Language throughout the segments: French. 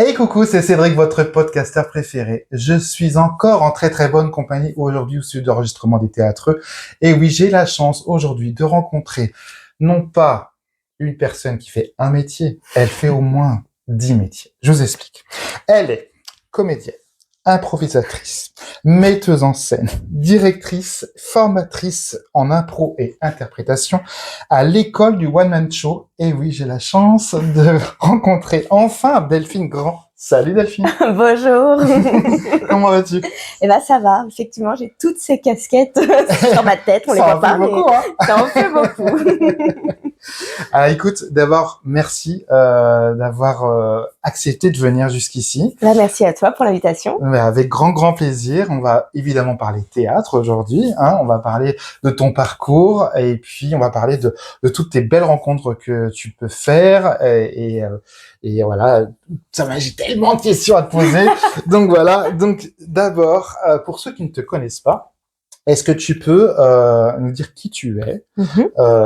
Hey coucou, c'est Cédric, votre podcasteur préféré. Je suis encore en très très bonne compagnie aujourd'hui au studio d'enregistrement des théâtreux. Et oui, j'ai la chance aujourd'hui de rencontrer non pas une personne qui fait un métier, elle fait au moins 10 métiers. Je vous explique. Elle est comédienne, improvisatrice, metteuse en scène, directrice, formatrice en impro et interprétation à l'école du One Man Show. Et oui, j'ai la chance de rencontrer enfin Delphine Grand. Salut Delphine. Bonjour. Comment vas-tu? Eh ben ça va. Effectivement, j'ai toutes ces casquettes sur ma tête. On les Ça voit en pas, fait beaucoup, hein. mais ça en fait beaucoup. Alors écoute, d'abord, merci d'avoir accepté de venir jusqu'ici. Là, merci à toi pour l'invitation. Mais avec grand plaisir. On va évidemment parler théâtre aujourd'hui, hein. On va parler de ton parcours et puis on va parler de toutes tes belles rencontres que tu peux faire et voilà. J'ai tellement de questions à te poser. Donc voilà. Donc d'abord, pour ceux qui ne te connaissent pas, est-ce que tu peux nous dire qui tu es,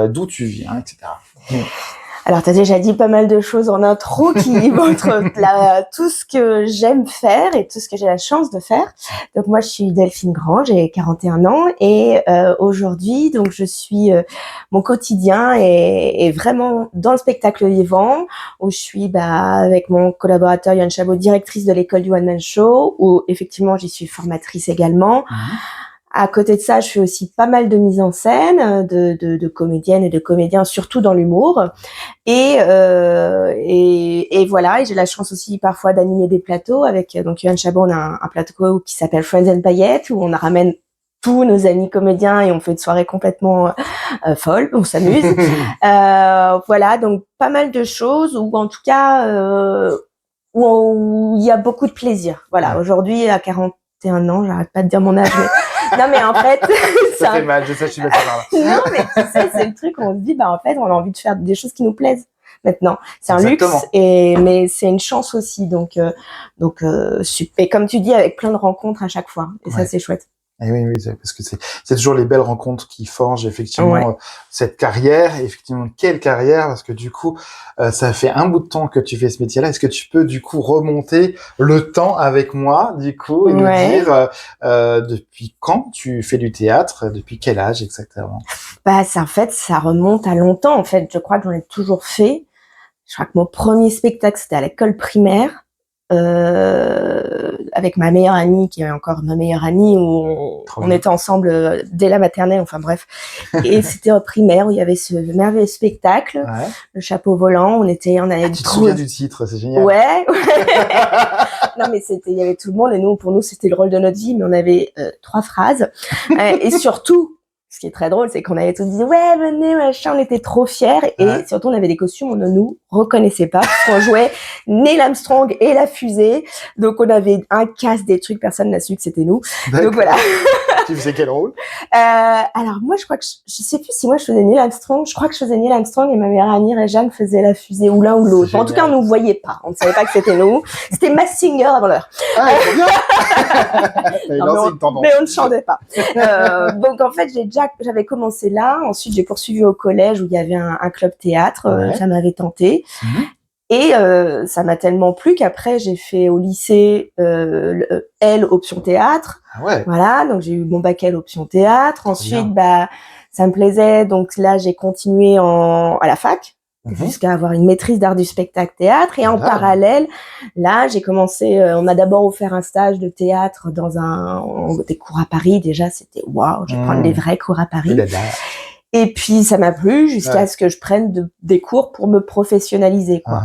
d'où tu viens, etc. Alors, tu as déjà dit pas mal de choses en intro qui montrent tout ce que j'aime faire et tout ce que j'ai la chance de faire. Donc, moi, je suis Delphine Grand, j'ai 41 ans et aujourd'hui, donc, je suis mon quotidien est vraiment dans le spectacle vivant où je suis avec mon collaborateur Yann Chabot, directrice de l'école du One Man Show, où effectivement, j'y suis formatrice également. À côté de ça, je fais aussi pas mal de mise en scène, de comédiennes et de comédiens, surtout dans l'humour. Et voilà. Et j'ai la chance aussi parfois d'animer des plateaux avec donc Yoann Chabot. On a un plateau qui s'appelle Friends and Paillettes où on ramène tous nos amis comédiens et on fait une soirée complètement folle. On s'amuse. Voilà. Donc pas mal de choses où en tout cas où il y a beaucoup de plaisir. Voilà. Aujourd'hui à 41 ans, j'arrête pas de dire mon âge, mais non, mais en fait, ça fait mal, je sais, je suis passée par là. Non, mais tu sais, c'est le truc, on se dit, en fait, on a envie de faire des choses qui nous plaisent maintenant. C'est un Exactement. luxe, mais c'est une chance aussi. Donc, et comme tu dis, avec plein de rencontres à chaque fois. Et ça, c'est chouette. Et oui, parce que c'est toujours les belles rencontres qui forgent effectivement cette carrière. Et effectivement, quelle carrière, parce que du coup, ça fait un bout de temps que tu fais ce métier-là. Est-ce que tu peux du coup remonter le temps avec moi, du coup, et nous dire depuis quand tu fais du théâtre, depuis quel âge exactement? En fait, ça remonte à longtemps. En fait, je crois que j'en ai toujours fait. Je crois que mon premier spectacle, c'était à l'école primaire. Avec ma meilleure amie qui est encore ma meilleure amie où on était ensemble dès la maternelle, enfin bref, et c'était en primaire où il y avait ce merveilleux spectacle, le chapeau volant. On avait tu te souviens du titre, c'est génial. Ouais. Non mais il y avait tout le monde et pour nous c'était le rôle de notre vie, mais on avait 3 phrases et surtout ce qui est très drôle, c'est qu'on avait tous dit ouais venez machin, on était trop fiers et surtout on avait des costumes, on ne nous reconnaissait pas parce qu'on jouait Neil Armstrong et la fusée, donc on avait un casque, des trucs, personne n'a su que c'était nous. Donc voilà. Tu faisais quel rôle? Alors moi je crois que je sais plus si moi je faisais Neil Armstrong, je crois que je faisais Neil Armstrong et ma meilleure amie Réjeanne faisait la fusée ou l'un ou l'autre. En tout cas on nous voyait pas, on ne savait pas que c'était nous. C'était Masked Singer avant l'heure. Ah trop bien. Mais on ne chantait pas. Donc en fait j'avais commencé là, ensuite j'ai poursuivi au collège où il y avait un club théâtre, ça m'avait tenté. Et ça m'a tellement plu qu'après j'ai fait au lycée L option théâtre. Voilà, donc j'ai eu mon bac L option théâtre. Ensuite ça me plaisait, donc là j'ai continué à la fac jusqu'à avoir une maîtrise d'art du spectacle théâtre. Et en parallèle, là j'ai commencé, on m'a d'abord offert un stage de théâtre dans des cours à Paris. Déjà c'était waouh, je vais prendre des vrais cours à Paris. Et puis ça m'a plu jusqu'à ce que je prenne des cours pour me professionnaliser, quoi.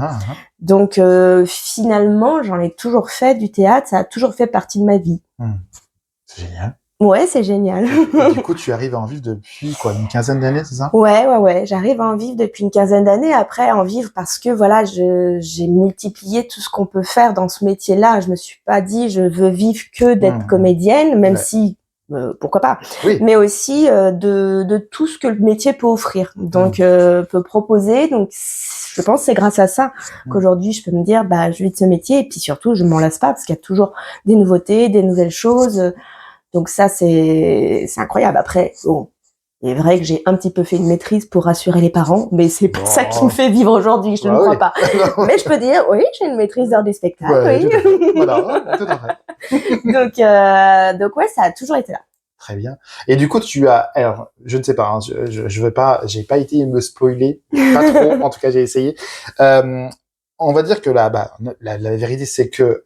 Donc finalement, j'en ai toujours fait du théâtre, ça a toujours fait partie de ma vie. C'est génial. Ouais, c'est génial. Et du coup, tu arrives à en vivre depuis quoi, une quinzaine d'années, c'est ça? Ouais, j'arrive à en vivre depuis une quinzaine d'années. Après, à en vivre parce que voilà, j'ai multiplié tout ce qu'on peut faire dans ce métier-là. Je me suis pas dit je veux vivre que d'être comédienne, même si pourquoi pas, mais aussi de tout ce que le métier peut offrir, donc peut proposer. Donc je pense que c'est grâce à ça qu'aujourd'hui je peux me dire je vis de ce métier, et puis surtout je m'en lasse pas parce qu'il y a toujours des nouveautés, des nouvelles choses, donc ça c'est incroyable. Après Il est vrai que j'ai un petit peu fait une maîtrise pour rassurer les parents, mais c'est pas ça qui me fait vivre aujourd'hui, je ne crois pas. Mais je peux dire, oui, j'ai une maîtrise d'art du spectacle, ouais, oui. tout à fait. Voilà, tout à fait. Donc ouais, ça a toujours été là. Très bien. Et du coup, alors, je ne sais pas, hein, je veux pas, j'ai pas été me spoiler, pas trop, en tout cas, j'ai essayé. On va dire que la vérité, c'est que,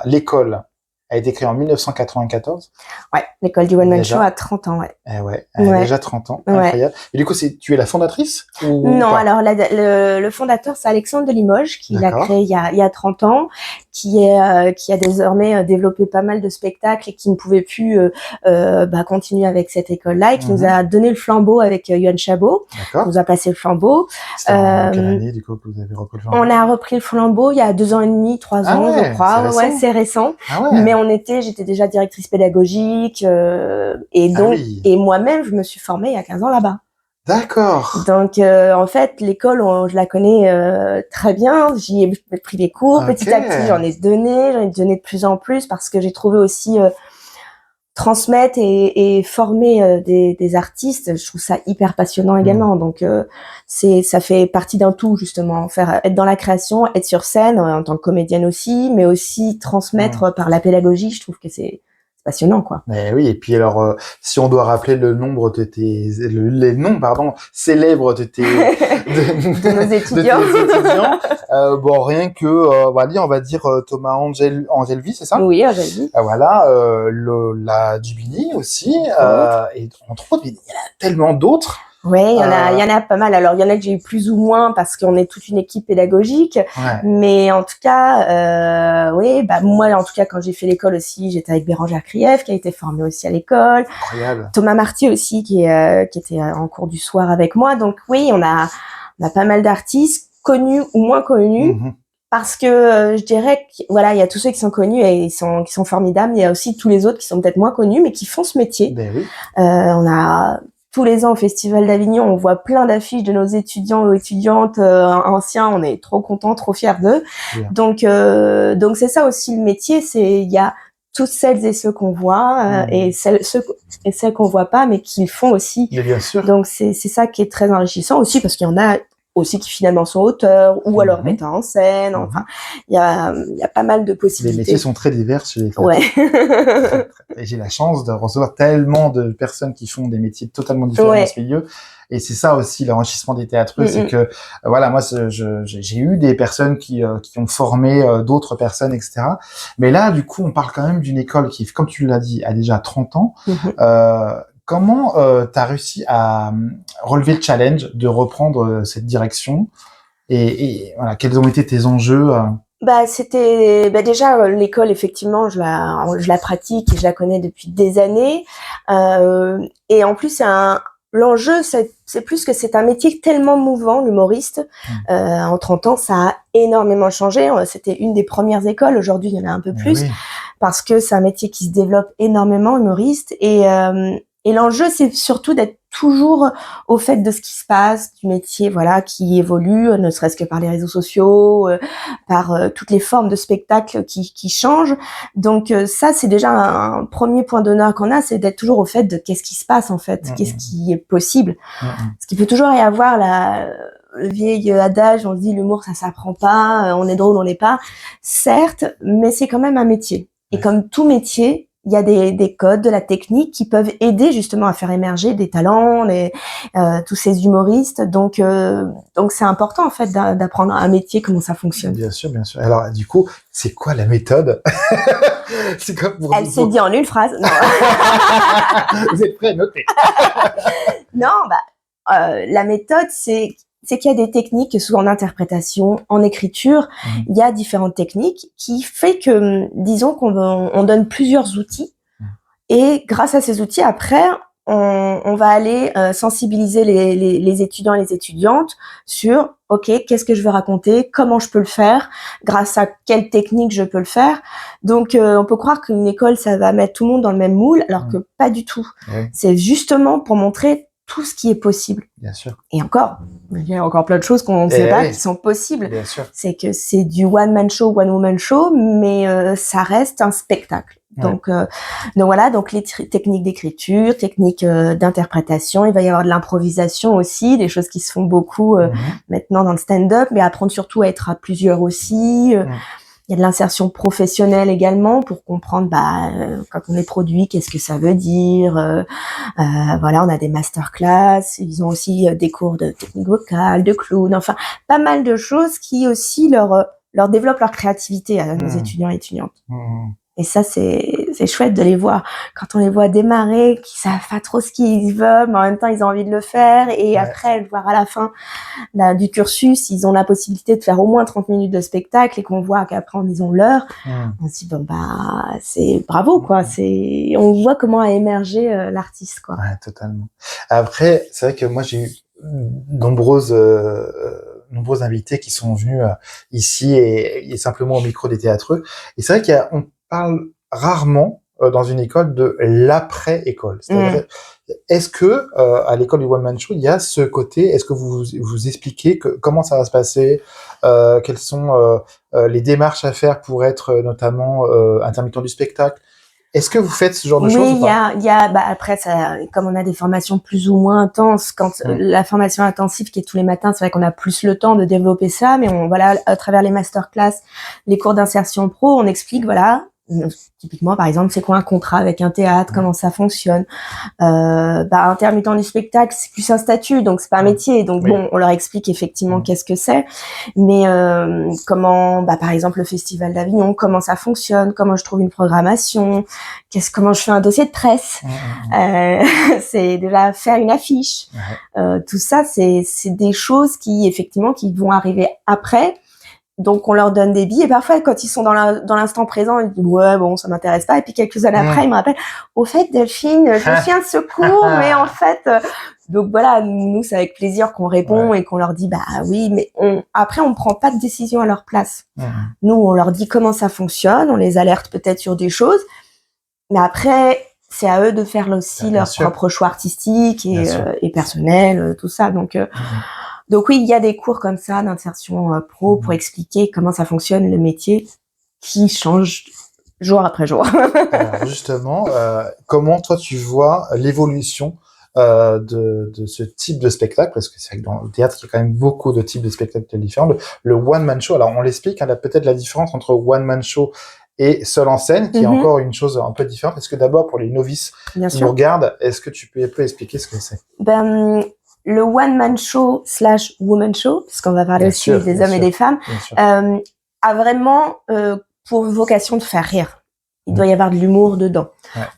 l'école a été créée en 1994. Ouais, l'école du One Man Déjà. Show a 30 ans, ouais. Eh ouais, elle a déjà 30 ans, incroyable. Et du coup, tu es la fondatrice ou Non, pas? alors le fondateur, c'est Alexandre de Limoges, qui l'a créé il y a 30 ans, qui a désormais développé pas mal de spectacles et qui ne pouvait plus continuer avec cette école-là, et qui nous a donné le flambeau avec Yoann Chabot. D'accord. Nous a passé le flambeau. C'était en quelle année, du coup, que vous avez repris le flambeau? On a repris le flambeau il y a 2 ans et demi, 3 ans, je crois. Ouais, c'est récent. Ah ouais. Mais j'étais déjà directrice pédagogique, et donc, et moi-même, je me suis formée il y a 15 ans là-bas. D'accord. Donc, en fait, l'école, je la connais très bien. J'y ai pris des cours. Petit à petit, j'en ai donné de plus en plus, parce que j'ai trouvé aussi transmettre et former des artistes. Je trouve ça hyper passionnant également. Donc, ça fait partie d'un tout, justement. Être dans la création, être sur scène en tant que comédienne aussi, mais aussi transmettre par la pédagogie. Je trouve que c'est passionnant, quoi. Mais oui, et puis alors, si on doit rappeler les noms, célèbres de nos étudiants. Bon, rien que, on va dire Thomas Angelvi, c'est ça? Oui, Angelvi. Voilà, la Dubini aussi, et entre autres, il y en a tellement d'autres. Oui, il y en a pas mal. Alors, il y en a que j'ai eu plus ou moins parce qu'on est toute une équipe pédagogique. Ouais. Mais en tout cas, moi, en tout cas, quand j'ai fait l'école aussi, j'étais avec Bérangère Krief, qui a été formée aussi à l'école. Incroyable. Thomas Marty aussi, qui était en cours du soir avec moi. Donc oui, on a pas mal d'artistes, connus ou moins connus. Parce que je dirais que voilà, il y a tous ceux qui sont connus et qui sont formidables. Il y a aussi tous les autres qui sont peut-être moins connus, mais qui font ce métier. Ben oui. On a tous les ans au Festival d'Avignon, on voit plein d'affiches de nos étudiants ou étudiantes anciens. On est trop contents, trop fiers d'eux. Donc c'est ça aussi le métier. Il y a toutes celles et ceux qu'on voit et celles qu'on voit pas, mais qui le font aussi. Mais bien sûr. Donc c'est ça qui est très enrichissant aussi, parce qu'il y en a aussi qui finalement sont auteurs ou alors metteurs en scène. Enfin, il y a pas mal de possibilités. Les métiers sont très divers chez les femmes. Ouais. Et j'ai la chance de recevoir tellement de personnes qui font des métiers totalement différents dans ce milieu. Et c'est ça aussi l'enrichissement des théâtreux, c'est que voilà, moi j'ai eu des personnes qui ont formé d'autres personnes, etc. Mais là, du coup, on parle quand même d'une école qui, comme tu l'as dit, a déjà 30 ans. Comment tu as réussi à relever le challenge de reprendre cette direction, et voilà, quels ont été tes enjeux? C'était déjà l'école, effectivement, je la pratique et je la connais depuis des années, et en plus l'enjeu, c'est plus que c'est un métier tellement mouvant, l'humoriste. En 30 ans, ça a énormément changé. C'était une des premières écoles. Aujourd'hui, il y en a un peu plus, parce que c'est un métier qui se développe énormément, humoriste. Et l'enjeu, c'est surtout d'être toujours au fait de ce qui se passe, du métier, voilà, qui évolue, ne serait-ce que par les réseaux sociaux, par toutes les formes de spectacles qui changent. Donc ça, c'est déjà un premier point d'honneur qu'on a, c'est d'être toujours au fait de qu'est-ce qui se passe, en fait, qu'est-ce qui est possible. Parce qu'il peut toujours y avoir le vieil adage, on se dit l'humour, ça s'apprend pas, on est drôle, on l'est pas. Certes, mais c'est quand même un métier. Et comme tout métier, il y a des codes, de la technique qui peuvent aider justement à faire émerger des talents, tous ces humoristes. Donc c'est important, en fait, d'apprendre un métier, comment ça fonctionne. Bien sûr, bien sûr. Alors, du coup, c'est quoi la méthode? C'est quoi pour Elle s'est dit en une phrase. Non. Vous êtes prêts à noter? Non, la méthode, c'est qu'il y a des techniques, soit en interprétation, en écriture, il y a différentes techniques qui fait que, disons qu'on donne plusieurs outils, et grâce à ces outils, après, on va aller sensibiliser les étudiants et les étudiantes sur OK, qu'est-ce que je veux raconter, comment je peux le faire, grâce à quelle technique je peux le faire. Donc on peut croire qu'une école, ça va mettre tout le monde dans le même moule, alors que pas du tout. C'est justement pour montrer tout ce qui est possible. Bien sûr. Et encore, il y a encore plein de choses qu'on ne sait pas qui sont possibles. Bien sûr. C'est que c'est du one man show, one woman show, mais ça reste un spectacle. Donc voilà, donc les techniques d'écriture, techniques d'interprétation, il va y avoir de l'improvisation aussi, des choses qui se font beaucoup maintenant dans le stand-up, mais apprendre surtout à être à plusieurs aussi. Il y a de l'insertion professionnelle également pour comprendre quand on est produit, qu'est-ce que ça veut dire. Voilà, on a des masterclass, ils ont aussi des cours de technique vocale, de clown, enfin pas mal de choses qui aussi leur développent leur créativité à nos étudiants et étudiantes. Et ça, c'est chouette de les voir. Quand on les voit démarrer, qui savent pas trop ce qu'ils veulent, mais en même temps, ils ont envie de le faire. Et après, voir à la fin du cursus, ils ont la possibilité de faire au moins 30 minutes de spectacle et qu'on voit qu'après, ils ont l'heure. On se dit, c'est bravo, quoi. On voit comment a émergé l'artiste, quoi. Ouais, totalement. Après, c'est vrai que moi, j'ai eu nombreux invités qui sont venus ici et simplement au micro des théâtreux. Et c'est vrai qu'on parle rarement dans une école de l'après-école. C'est-à-dire, est-ce que à l'école du One Man Show, il y a ce côté, est-ce que vous expliquez comment ça va se passer, quelles sont les démarches à faire pour être notamment intermittent du spectacle? Est-ce que vous faites ce genre de choses ou pas? Oui, il y a après ça, comme on a des formations plus ou moins intenses, quand la formation intensive qui est tous les matins, c'est vrai qu'on a plus le temps de développer ça, mais voilà, à travers les masterclass, les cours d'insertion pro, on explique, voilà, typiquement, par exemple, c'est quoi un contrat avec un théâtre, comment ça fonctionne. Intermittent du spectacle, c'est plus un statut, donc c'est pas un métier. Donc on leur explique effectivement qu'est-ce que c'est. Mais comment, par exemple, le Festival d'Avignon, comment ça fonctionne, comment je trouve une programmation, comment je fais un dossier de presse. C'est déjà faire une affiche. Tout ça, c'est des choses qui vont arriver après. Donc on leur donne des billes et parfois quand ils sont dans l'instant présent, ils disent ça m'intéresse pas, et puis quelques années après ils me rappellent, au fait Delphine, je suis un secours, mais en fait donc voilà, nous c'est avec plaisir qu'on répond et qu'on leur dit oui, mais après on prend pas de décision à leur place. Nous on leur dit comment ça fonctionne, on les alerte peut-être sur des choses, mais après c'est à eux de faire aussi leur propre choix artistique et personnel, tout ça. Donc oui, il y a des cours comme ça d'insertion pro pour expliquer comment ça fonctionne le métier qui change jour après jour. Alors justement, comment toi tu vois l'évolution de ce type de spectacle, parce que c'est vrai que dans le théâtre, il y a quand même beaucoup de types de spectacles différents. Le one-man show, alors on l'explique, peut-être la différence entre one-man show et seul en scène, qui est encore une chose un peu différente. Est-ce que d'abord, pour les novices qui nous regardent, est-ce que tu peux expliquer ce que c'est? Le one-man show / woman show, parce qu'on va parler aussi des hommes et des femmes, a vraiment pour vocation de faire rire. Il doit y avoir de l'humour dedans.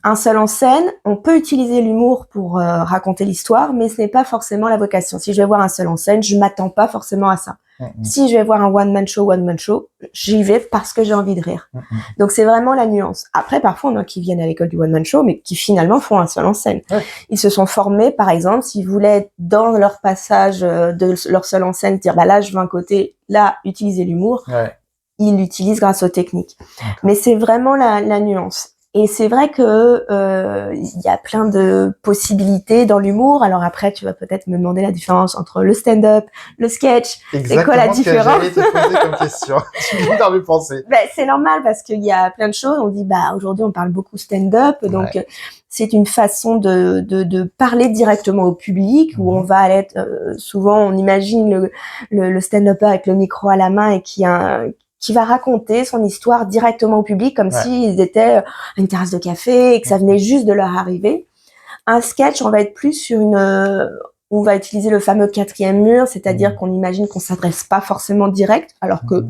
Un seul en scène, on peut utiliser l'humour pour raconter l'histoire, mais ce n'est pas forcément la vocation. Si je vais voir un seul en scène, je m'attends pas forcément à ça. Si je vais voir un one-man show, j'y vais parce que j'ai envie de rire. Donc c'est vraiment la nuance. Après, parfois, on a qui viennent à l'école du one-man show, mais qui finalement font un seul en scène. Ils se sont formés, par exemple, s'ils voulaient, dans leur passage de leur seul en scène, dire là, je veux un côté, là, utiliser l'humour. Ils l'utilisent grâce aux techniques. Mais c'est vraiment la nuance. Et c'est vrai que y a plein de possibilités dans l'humour. Alors après, tu vas peut-être me demander la différence entre le stand-up, le sketch. C'est quoi la différence? Exactement ce que j'allais te poser comme question. Tu viens d'en penser. C'est normal parce qu'il y a plein de choses. On dit aujourd'hui on parle beaucoup stand-up, donc c'est une façon de parler directement au public où on va aller souvent on imagine le stand-upper avec le micro à la main et qui va raconter son histoire directement au public comme s'ils étaient à une terrasse de café et que ça venait juste de leur arriver. Un sketch, on va être plus sur on va utiliser le fameux 4e mur, c'est-à-dire qu'on imagine qu'on s'adresse pas forcément direct, alors que,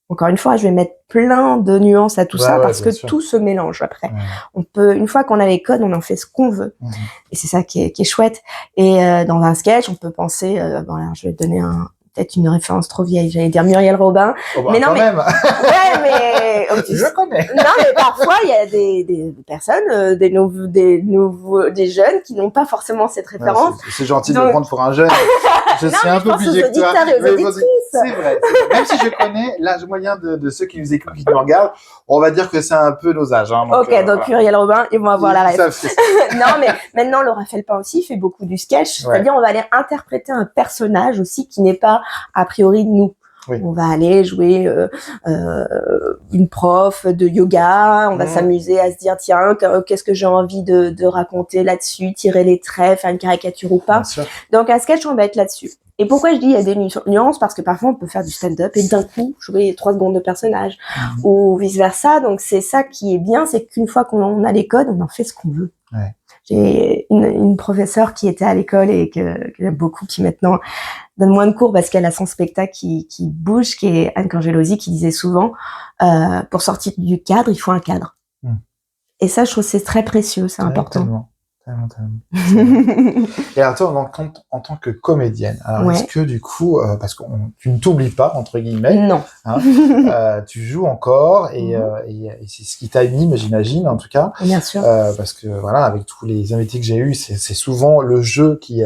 encore une fois, je vais mettre plein de nuances à tout ça parce que tout se mélange après. On peut, une fois qu'on a les codes, on en fait ce qu'on veut. Et c'est ça qui est chouette. Et dans un sketch, on peut penser, je vais te donner peut-être une référence trop vieille, j'allais dire Muriel Robin. Mais non, même. Je connais. Non, mais parfois il y a des personnes, des jeunes qui n'ont pas forcément cette référence. C'est gentil de me prendre pour un jeune. Je suis un peu obligé de toi. C'est vrai. Même si je connais l'âge moyen de ceux qui nous écoutent, qui nous regardent, on va dire que c'est un peu nos âges. Donc Muriel Robin, ils vont avoir la référence. Non, mais maintenant Laura Felpin aussi fait beaucoup du sketch, c'est-à-dire on va aller interpréter un personnage aussi qui n'est pas a priori nous. Oui. On va aller jouer une prof de yoga, on va s'amuser à se dire tiens, qu'est-ce que j'ai envie de raconter là-dessus, tirer les traits, faire une caricature ou pas. Donc un sketch, on va être là-dessus. Et pourquoi je dis il y a des nuances? Parce que parfois on peut faire du stand-up et d'un coup jouer 3 secondes de personnage ou vice-versa. Donc c'est ça qui est bien, c'est qu'une fois qu'on a les codes, on en fait ce qu'on veut. Ouais. J'ai une professeure qui était à l'école et que j'aime beaucoup, qui maintenant donne moins de cours parce qu'elle a son spectacle qui bouge, qui est Anne Cangelosi, qui disait souvent pour sortir du cadre, il faut un cadre. Et ça, je trouve que c'est très précieux, c'est important. Tellement. Et alors toi, en tant que comédienne, alors est-ce que du coup, parce que tu ne t'oublies pas, entre guillemets, non. Tu joues encore et c'est ce qui t'anime, j'imagine, en tout cas. Bien sûr. Parce que voilà, avec tous les invités que j'ai eus, c'est souvent le jeu qui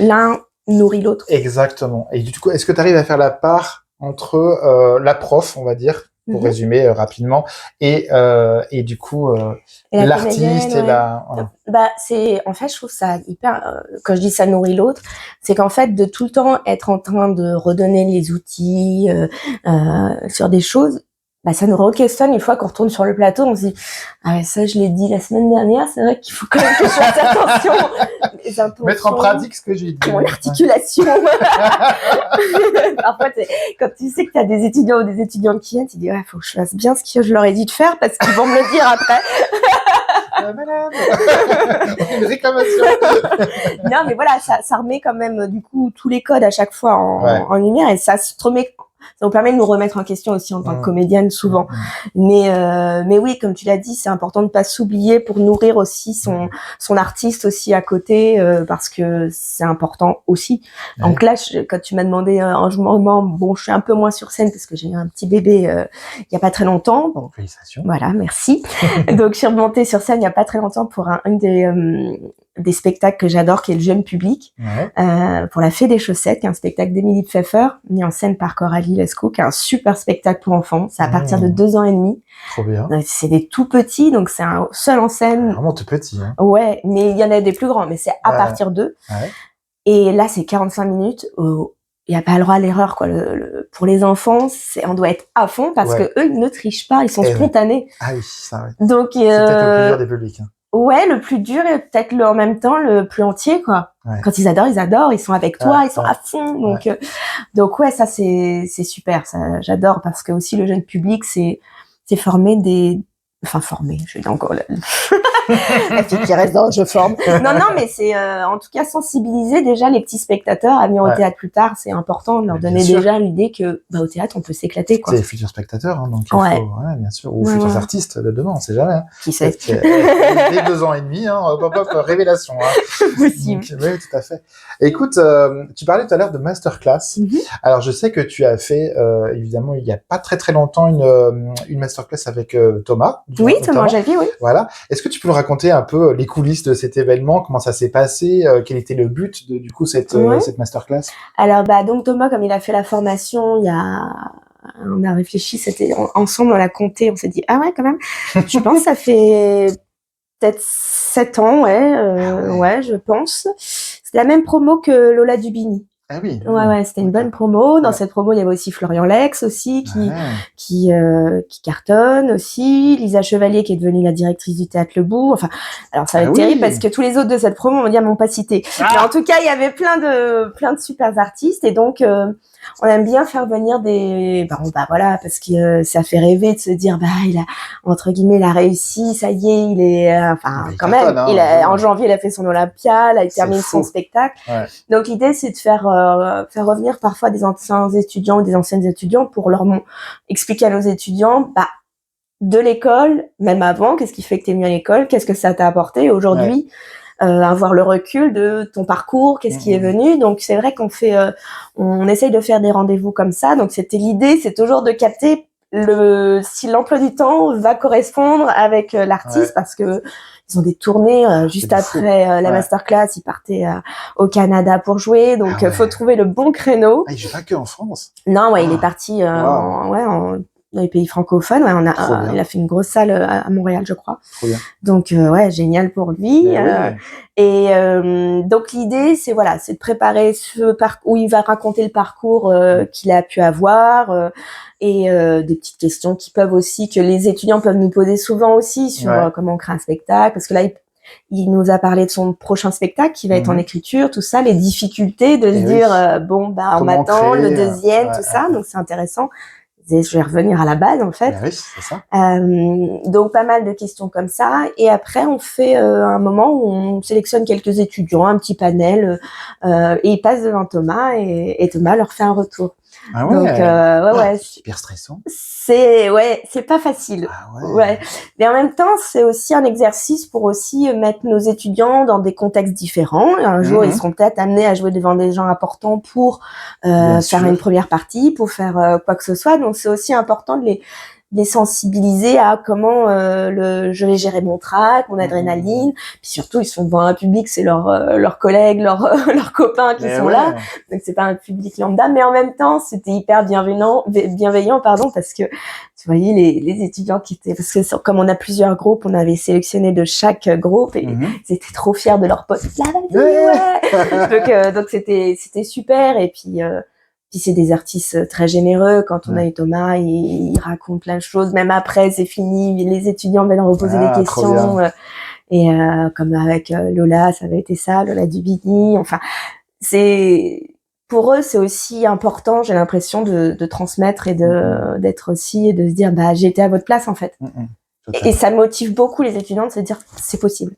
l'un nourrit l'autre. Exactement. Et du coup, est-ce que tu arrives à faire la part entre la prof, on va dire, pour résumer rapidement, et du coup l'artiste et la voilà. Bah en fait je trouve ça hyper quand je dis ça nourrit l'autre, c'est qu'en fait de tout le temps être en train de redonner les outils sur des choses, bah ça nous re-questionne une fois qu'on retourne sur le plateau, on se dit ah ouais, ça je l'ai dit la semaine dernière, c'est vrai qu'il faut quand même que je fasse attention, les intentions, mettre en pratique ce que j'ai dit, mon articulation. Parfois quand tu sais que tu as des étudiants ou des étudiantes qui viennent, tu dis ouais, faut que je fasse bien ce que je leur ai dit de faire parce qu'ils vont me le dire après. Une réclamation. Non mais voilà, ça remet quand même du coup tous les codes à chaque fois en lumière, et ça se remet, ça nous permet de nous remettre en question aussi en tant que comédienne souvent. Mais oui, comme tu l'as dit, c'est important de pas s'oublier pour nourrir aussi son artiste aussi à côté, parce que c'est important aussi. Donc là, quand tu m'as demandé un moment, bon, je suis un peu moins sur scène parce que j'ai eu un petit bébé il y a pas très longtemps. Bon, félicitations. Voilà, merci. Donc je suis remontée sur scène il y a pas très longtemps pour un des spectacles que j'adore, qui est le jeune public, pour la Fée des chaussettes, qui est un spectacle d'Émilie Pfeffer, mis en scène par Coralie Lescaut, qui est un super spectacle pour enfants. C'est à partir de 2 ans et demi. Trop bien. C'est des tout petits, donc c'est un seul en scène. Vraiment tout petit, hein. Ouais, mais il y en a des plus grands, mais c'est à partir d'eux. Et là, c'est 45 minutes. Il n'y a pas le droit à l'erreur, quoi. Pour les enfants, on doit être à fond parce que eux, ils ne trichent pas, ils sont spontanés. Ah oui, ça, ouais. Donc, c'est peut-être le plus dur des publics, hein. Ouais, le plus dur et peut-être en même temps le plus entier, quoi. Quand ils adorent, ils sont avec toi, ils sont à fond. Donc ouais, ça c'est super, ça j'adore, parce que aussi le jeune public c'est former je suis encore la fille qui reste dans je forme. Non, mais c'est en tout cas sensibiliser déjà les petits spectateurs à venir au théâtre plus tard. C'est important de leur donner déjà l'idée que au théâtre on peut s'éclater, quoi. C'est les futurs spectateurs, hein, donc il faut, bien sûr, ou futurs artistes de demain, on sait jamais. Hein. Qui sait. Dès 2 ans et demi, hein, révélation. Hein. Possible. Donc, oui, tout à fait. Écoute, tu parlais tout à l'heure de masterclass. Alors je sais que tu as fait évidemment il y a pas très très longtemps une masterclass avec Thomas. Oui, Thomas Javi, oui. Voilà. Est-ce que tu peux nous raconter un peu les coulisses de cet événement, comment ça s'est passé, quel était le but de du coup cette masterclass? Alors donc Thomas, comme il a fait la formation, on a réfléchi, c'était ensemble, on l'a compté, on s'est dit ah ouais quand même. Je pense que ça fait peut-être 7 ans, ouais, je pense. C'est la même promo que Lola Dubini. Ah oui. Ouais, c'était une bonne promo. Dans cette promo, il y avait aussi Florian Lex aussi, qui cartonne aussi. Lisa Chevalier, qui est devenue la directrice du Théâtre Le Bourg. Enfin, alors ça va être terrible parce que tous les autres de cette promo, on va dire, m'ont pas cité. Mais en tout cas, il y avait plein de super artistes, et donc, on aime bien faire venir voilà, parce que ça fait rêver de se dire, il a, entre guillemets, il a réussi, ça y est, il est, quand même, en janvier, il a fait son Olympia, là, il termine son spectacle. Donc, l'idée, c'est de faire revenir parfois des anciens étudiants ou des anciennes étudiantes pour leur expliquer à nos étudiants, de l'école, même avant, qu'est-ce qui fait que t'es mieux à l'école, qu'est-ce que ça t'a apporté aujourd'hui, avoir le recul de ton parcours, qu'est-ce qui est venu. Donc c'est vrai qu'on on essaye de faire des rendez-vous comme ça. Donc l'idée, c'est toujours de capter si l'emploi du temps va correspondre avec l'artiste, parce que ils ont des tournées juste après la masterclass, ils partaient au Canada pour jouer, donc faut trouver le bon créneau. Il joue pas que en France. Non, il est parti dans les pays francophones. Ouais, il a fait une grosse salle à Montréal, je crois. Trop bien. Donc ouais, génial pour lui. Et donc l'idée, c'est de préparer ce parcours où il va raconter le parcours qu'il a pu avoir et des petites questions qui peuvent aussi que les étudiants peuvent nous poser souvent aussi sur comment on crée un spectacle, parce que là il nous a parlé de son prochain spectacle qui va être en écriture, tout ça, les difficultés de se dire on m'attend le deuxième, tout ça, donc c'est intéressant. Je vais revenir à la base en fait. Oui, c'est ça. Donc pas mal de questions comme ça, et après on fait un moment où on sélectionne quelques étudiants, un petit panel, et ils passent devant Thomas et Thomas leur fait un retour. Ah ouais. Donc c'est hyper stressant. C'est pas facile. Ah ouais. Mais en même temps, c'est aussi un exercice pour aussi mettre nos étudiants dans des contextes différents. Un jour, ils seront peut-être amenés à jouer devant des gens importants pour faire une première partie, pour faire quoi que ce soit. Donc c'est aussi important de les sensibiliser à comment je vais gérer mon trac, mon adrénaline. Puis surtout, ils sont devant un public, c'est leurs collègues, leurs copains qui sont là. Donc c'est pas un public lambda, mais en même temps, c'était hyper bienveillant, parce que tu voyais les étudiants qui étaient, parce que comme on a plusieurs groupes, on avait sélectionné de chaque groupe et ils étaient trop fiers de leur poste. Donc c'était super, et puis c'est des artistes très généreux. Quand on a eu Thomas, il raconte plein de choses. Même après, c'est fini, les étudiants viennent reposer des questions. Et comme avec Lola, ça avait été ça, Lola Dubigny. Enfin, pour eux, c'est aussi important, j'ai l'impression, de transmettre et d'être aussi, et de se dire, j'ai été à votre place, en fait. Et ça motive beaucoup les étudiants de se dire, c'est possible.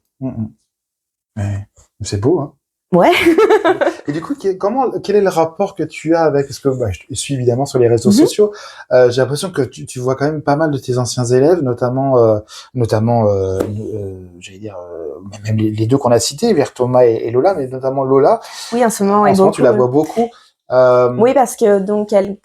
Mais c'est beau, hein. Ouais. Et du coup, quel est le rapport que tu as avec, parce que je te suis évidemment sur les réseaux sociaux, j'ai l'impression que tu vois quand même pas mal de tes anciens élèves, notamment j'allais dire, même les deux qu'on a cités, vers Thomas et Lola, mais notamment Lola. Oui, en ce moment, tu la vois beaucoup. Oui, parce que donc elle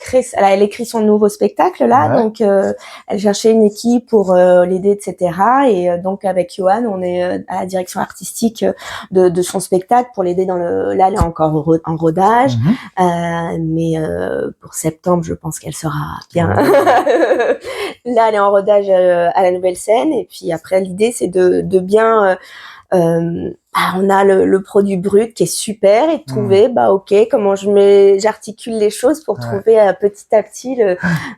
écrit son nouveau spectacle là, donc elle cherchait une équipe pour l'aider, etc. Et donc avec Johan, on est à la direction artistique de son spectacle pour l'aider là elle est encore en rodage, mais pour septembre, je pense qu'elle sera bien. Là, elle est en rodage à la nouvelle scène, et puis après l'idée c'est de bien on a le produit brut qui est super, et de trouver comment j'articule les choses pour trouver petit à petit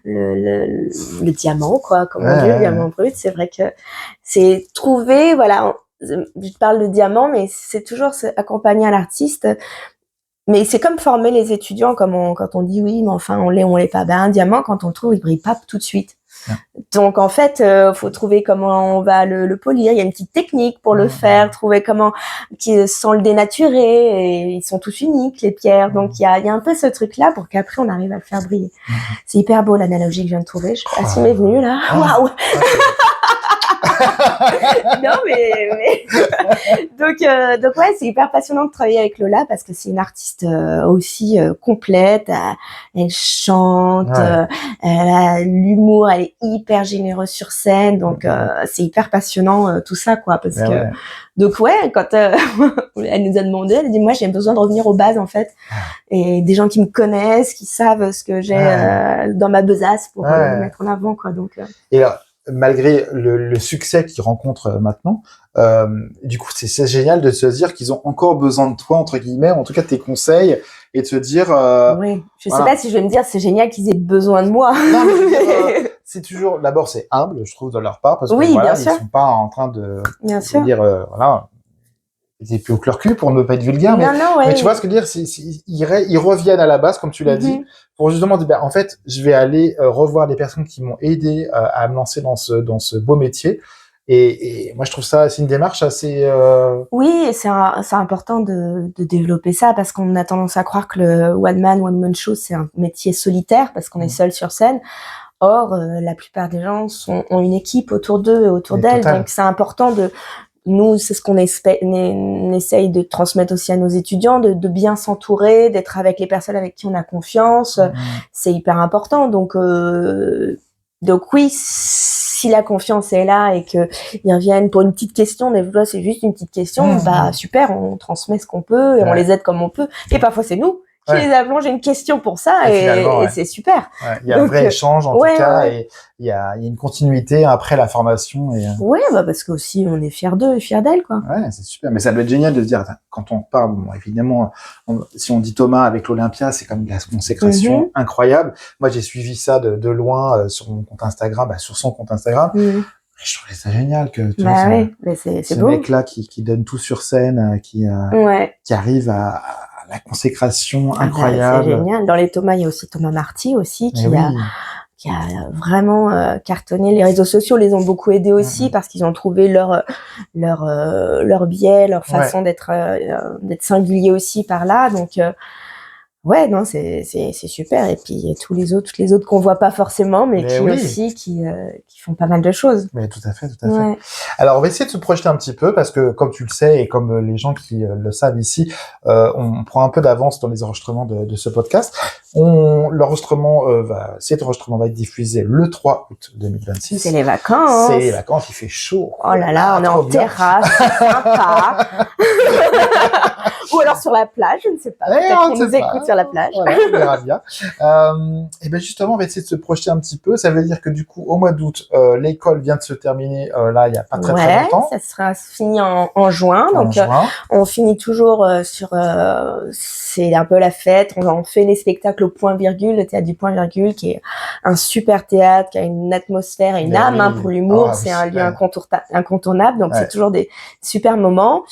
le diamant, quoi, comme on dit, le diamant brut. C'est vrai que c'est trouver, je parle de diamant, mais c'est toujours accompagner l'artiste. Mais c'est comme former les étudiants, quand on dit oui, mais enfin on l'est pas. Un diamant, quand on le trouve, il brille pas tout de suite. Donc en fait, faut trouver comment on va le polir. Il y a une petite technique pour le faire, trouver comment sans le dénaturer. Et ils sont tous uniques, les pierres. Donc il y a un peu ce truc-là pour qu'après on arrive à le faire briller. C'est hyper beau l'analogie que je viens de trouver. Je sais pas si m'est venue là. Waouh. Non mais donc ouais, c'est hyper passionnant de travailler avec Lola, parce que c'est une artiste aussi complète. Elle chante, elle a l'humour, elle est hyper généreuse sur scène, donc c'est hyper passionnant tout ça, quoi, parce que donc quand elle nous a demandé, elle a dit moi j'ai besoin de revenir aux bases en fait, et des gens qui me connaissent, qui savent ce que j'ai dans ma besace pour le mettre en avant, quoi. Donc et là, malgré le succès qu'ils rencontrent maintenant, du coup, c'est génial de se dire qu'ils ont encore besoin de toi, entre guillemets, en tout cas de tes conseils, et de se dire... oui, je sais pas si je vais me dire c'est génial qu'ils aient besoin de moi. Non, mais je veux dire, c'est toujours... D'abord, c'est humble, je trouve, de leur part, parce que bien sûr. Ils sont pas en train de dire... ils étaient plus au leur cul, pour ne pas être vulgaire, mais tu vois ce que je veux dire, ils reviennent à la base, comme tu l'as dit, pour justement dire, en fait, je vais aller revoir des personnes qui m'ont aidé à me lancer dans ce beau métier. Et moi, je trouve ça, c'est une démarche assez... Oui, c'est important de développer ça, parce qu'on a tendance à croire que le one man, one woman show, c'est un métier solitaire, parce qu'on est seul sur scène. Or, la plupart des gens ont une équipe autour d'eux, autour d'elles. Donc, c'est important nous, c'est ce qu'on essaye de transmettre aussi à nos étudiants, de bien s'entourer, d'être avec les personnes avec qui on a confiance. C'est hyper important. Donc oui, si la confiance est là et que ils reviennent pour une petite question, des fois c'est juste une petite question, super, on transmet ce qu'on peut et on les aide comme on peut. Et parfois c'est nous J'ai les appelons, j'ai une question pour ça et c'est super. Ouais, il y a un vrai échange en tout cas et il y a une continuité après la formation. Ouais, parce qu'aussi on est fiers d'eux et fiers d'elles, quoi. Ouais, c'est super. Mais ça doit être génial de se dire, quand on parle, bon, évidemment, si on dit Thomas avec l'Olympia, c'est comme la consécration incroyable. Moi, j'ai suivi ça de loin sur mon compte Instagram, sur son compte Instagram. Je trouvais ça génial que tu vois, mais c'est ce beau. mec-là qui donne tout sur scène, qui arrive à la consécration incroyable. C'est génial. Dans les Thomas, il y a aussi Thomas Marty aussi qui a vraiment cartonné. Les réseaux sociaux les ont beaucoup aidés aussi parce qu'ils ont trouvé leur biais, leur façon d'être singulier aussi par là. Donc ouais, non, c'est super. Et puis toutes les autres qu'on voit pas forcément, mais qui aussi qui font pas mal de choses. Mais tout à fait. Alors on va essayer de se projeter un petit peu parce que comme tu le sais et comme les gens qui le savent ici, on prend un peu d'avance dans les enregistrements de ce podcast. Cet enregistrement va être diffusé le 3 août 2026. C'est les vacances. C'est les vacances, il fait chaud. Oh là là, on est en terrasse, c'est sympa. Ou alors sur la plage, je ne sais pas. Peut-être qu'on nous écoute sur la plage. Voilà, on verra bien. Et ben justement, on va essayer de se projeter un petit peu. Ça veut dire que du coup, au mois d'août, l'école vient de se terminer. Là, il y a pas très longtemps. Ça sera fini en juin. Donc, on finit toujours c'est un peu la fête. On fait les spectacles au Point Virgule, le théâtre du Point Virgule, qui est un super théâtre, qui a une atmosphère et une âme pour l'humour. C'est un lieu incontournable. Donc, c'est toujours des super moments.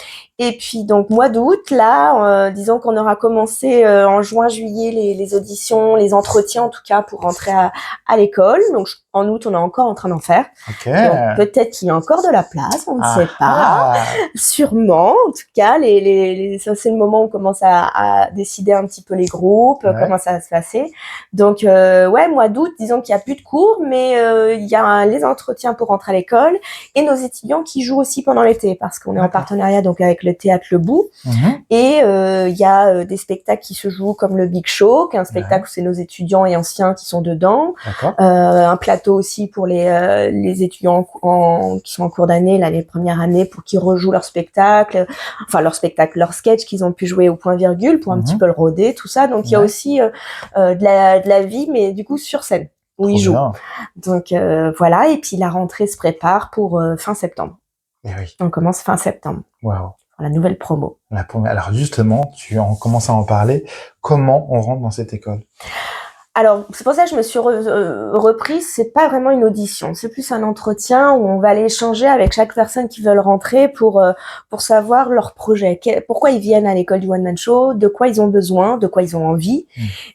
Et puis donc mois d'août, là, disons qu'on aura commencé en juin, juillet les auditions, les entretiens en tout cas pour rentrer à l'école. Donc en août, on est encore en train d'en faire. Donc peut-être qu'il y a encore de la place, on ne sait pas. Sûrement, en tout cas, ça c'est le moment où on commence à décider un petit peu les groupes, comment ça va se passer. Donc mois d'août, disons qu'il y a plus de cours, mais il y a les entretiens pour rentrer à l'école et nos étudiants qui jouent aussi pendant l'été parce qu'on est en partenariat donc avec le théâtre Le Bout et il y a des spectacles qui se jouent comme le Big Show, qui est un spectacle où c'est nos étudiants et anciens qui sont dedans, un plateau aussi pour les étudiants qui sont en cours d'année, les premières années, pour qu'ils rejouent leur spectacle, leur sketch qu'ils ont pu jouer au Point Virgule pour un petit peu le roder, tout ça. Donc il y a aussi de la vie, mais du coup sur scène où ils jouent. Donc voilà, et puis la rentrée se prépare pour fin septembre. On commence fin septembre. Waouh. La nouvelle promo. Alors justement, tu en commences à en parler. Comment on rentre dans cette école ? Alors, c'est pour ça que je me suis reprise. C'est pas vraiment une audition, c'est plus un entretien où on va aller échanger avec chaque personne qui veut rentrer pour savoir leur projet, pourquoi ils viennent à l'école du One Man Show, de quoi ils ont besoin, de quoi ils ont envie.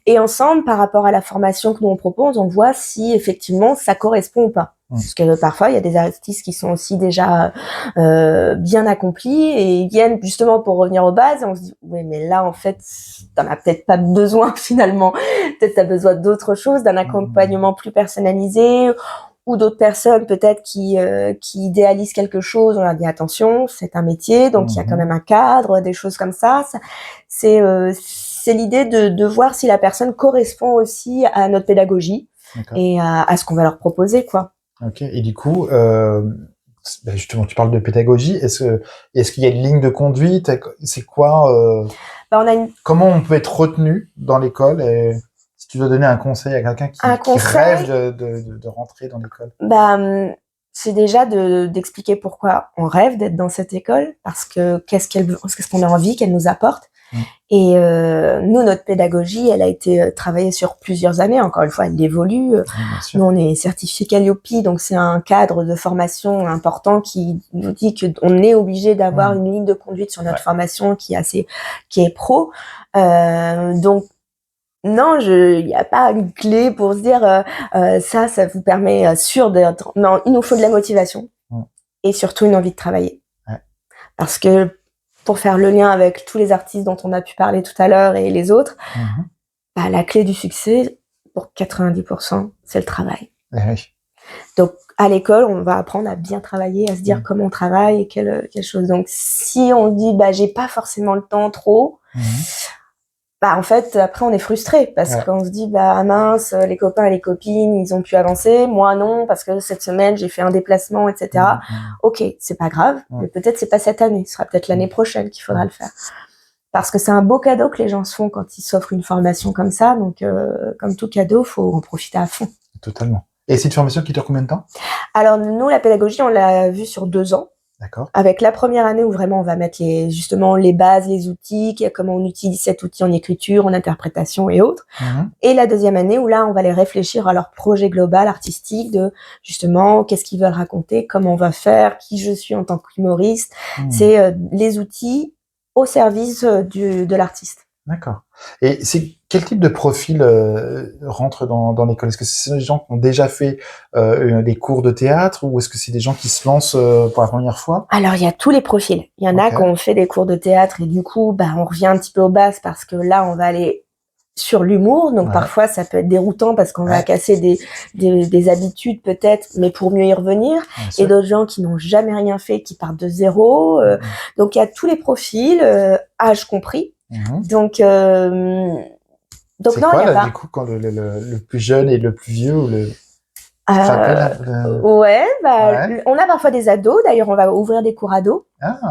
Et ensemble, par rapport à la formation que nous on propose, on voit si effectivement ça correspond ou pas. Parce que parfois, il y a des artistes qui sont aussi déjà bien accomplis et ils viennent justement pour revenir aux bases et on se dit oui, mais là en fait t'en as peut-être pas besoin finalement, peut-être t'as besoin d'autre chose, d'un accompagnement plus personnalisé ou d'autres personnes peut-être qui idéalisent quelque chose. On leur dit attention, c'est un métier, donc il y a quand même un cadre, des choses comme ça. C'est l'idée de voir si la personne correspond aussi à notre pédagogie et à ce qu'on va leur proposer, quoi. Ok, et du coup, justement, tu parles de pédagogie. Est-ce qu'il y a une ligne de conduite ? C'est quoi Comment on peut être retenu dans l'école ? Et si tu dois donner un conseil à quelqu'un qui rêve de rentrer dans l'école. C'est déjà d'expliquer pourquoi on rêve d'être dans cette école, parce que qu'est-ce qu'on a envie qu'elle nous apporte. Et nous, notre pédagogie, elle a été travaillée sur plusieurs années. Encore une fois, elle évolue. Nous, on est certifié Calliope, donc c'est un cadre de formation important qui nous dit qu'on est obligé d'avoir une ligne de conduite sur notre formation qui est pro. Donc non, il n'y a pas une clé pour se dire ça vous permet sûr d'être. Non, il nous faut de la motivation et surtout une envie de travailler. Parce que pour faire le lien avec tous les artistes dont on a pu parler tout à l'heure et les autres, la clé du succès, pour 90%, c'est le travail. Donc, à l'école, on va apprendre à bien travailler, à se dire comment on travaille et quelle chose. Donc, si on dit, j'ai pas forcément le temps trop, en fait, après, on est frustré parce qu'on se dit, mince, les copains et les copines, ils ont pu avancer, moi non, parce que cette semaine, j'ai fait un déplacement, etc. Ok, c'est pas grave, mais peut-être c'est pas cette année, ce sera peut-être l'année prochaine qu'il faudra le faire. parce que c'est un beau cadeau que les gens se font quand ils s'offrent une formation comme ça. Donc, comme tout cadeau, faut en profiter à fond. Totalement. Et c'est une formation qui dure combien de temps? Alors, nous, la pédagogie, on l'a vue sur 2 ans. D'accord. Avec la première année où vraiment on va mettre justement les bases, les outils, comment on utilise cet outil en écriture, en interprétation et autres. Et la deuxième année où là on va les réfléchir à leur projet global artistique de justement qu'est-ce qu'ils veulent raconter, comment on va faire, qui je suis en tant qu'humoriste. C'est les outils au service de l'artiste. D'accord. Et c'est quel type de profil rentre dans l'école? Est-ce que c'est des gens qui ont déjà fait des cours de théâtre ou est-ce que c'est des gens qui se lancent pour la première fois? Alors, il y a tous les profils. Il y en a qui ont fait des cours de théâtre et du coup, on revient un petit peu aux bases parce que là, on va aller sur l'humour. Donc, parfois, ça peut être déroutant parce qu'on va casser des habitudes peut-être, mais pour mieux y revenir. Et d'autres gens qui n'ont jamais rien fait, qui partent de zéro. Donc, il y a tous les profils, âge compris. Donc c'est non, quoi, il y a là, pas. du coup, quand le plus jeune et le plus vieux ou le... Ouais, on a parfois des ados. D'ailleurs, on va ouvrir des cours ados.